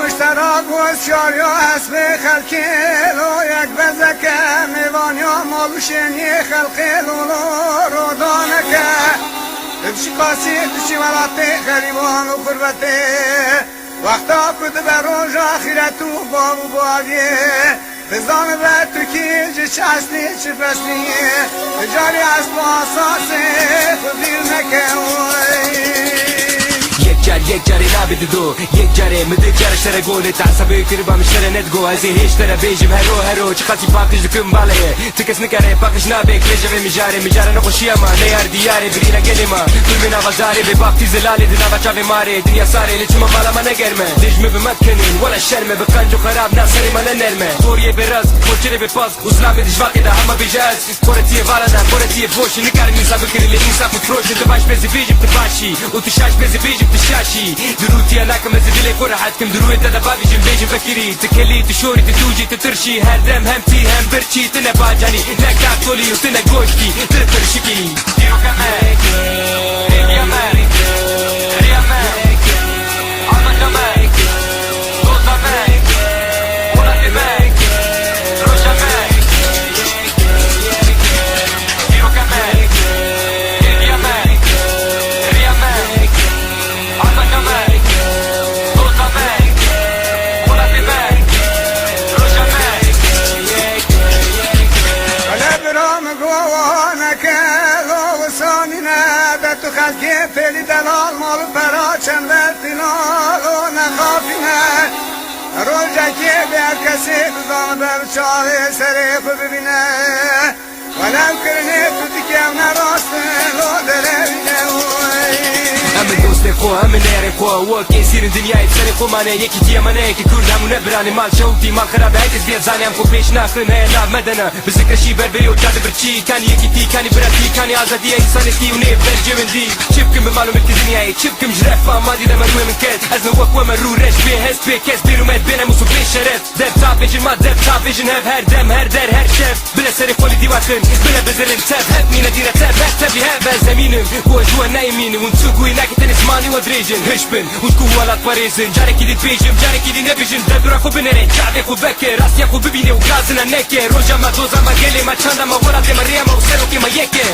مشترک و شاریا اسب خلکی لو یک بزکه میوانیا مالوشنی خلقی لولو رو دانکه دبشی قاسی دشی ولاتی غریبان و قربتی وقتا کد به روز آخرت و بابو باویه بزام به ترکی جش اصلی چه فصلی جاری از باساسی خودیر نکه یک جاره نبیده دو یک جاره مده جاره شره گونه تعصبه کری با مشتره ندگو از این هیچ تره بیجم هرو چه خاطی پاکش دکم باله تکس نکره پاکش نبه کلیجه و میجاره نخوشی اما نیار دیاره برینه گلی ما کل من آغازاره به باقتی زلاله دینا بچه و ماره دنیا ساره لیچما مالا ما نگرمه دیجمه به مکنین ولا شرمه به قنج و خراب ناصری ما ننرمه خوریه به راز خوچره به پاس اسلامه دیجواقی ده همه بیجاز کورتیه والا ده کورتیه بوشی نکار نیسا بکری لی انسا فتروشی دباش بزی بیجم تباشی و تشاش بزی بیجم تشاشی دروتي انا كم زدلي فرحت كم دروي تدا بابي جنب بيجي فكري تكلي تشوري تتوجي تترشي هردم همتي هم برشي تنا باجاني نكا تولي وتنا غوشتي ترشكي ديرو كمان ريا مان ريا مان اما كمان دوزا مان ولا تمان روشا مان ديرو كمان ريا مان ريا مان اما كمان دوزا مان ولا تمان روشا مان ولا برام قوانك لو وصاننا دتو خلقي فيلي دلال مال براچن ورتنال و نخافنا روزكي بركسي بزان برچاه سري خو ببینه ولو کرنه تو دیگه نراستن لو دربینه همه دوست خو همه نیر خو و کسی دنیای سر خو منه یکی تیه منه که کرد همونه برانه مال شوتی مال خرابه هیتز بیاد زانیم خو پیش نخنه ناب مدنه بذکرشی بر بری و جاده برچی کانی یکی تی کانی براتی کانی آزادی انسانیتی و نیف بر جوندی چپکم به معلومت که دنیای چپکم جرف آمادی ده مروه من کد از نوک و من رو رش به هست به کس بیرومت بینم و سو به شرف در تاب ویژن ما در تاب ویژن هر دم هر در هر شف بلا سر خالی دیواتن بلا بزرن تب هب مینه دیره تب هب تبی هب از زمینم و جوا نایمینه و تو گوی نکتن اسمانی و دريجن هشبن وتكون ولا باريزن جارك اللي تبيجم جارك اللي نبيجن دبر خو بنري جعبي خو بكر راسي خو ببيني وغازنا نكر روجا ما دوزا ما قلي ما تشانا ما ورا دي مريم وسلو كيما يكر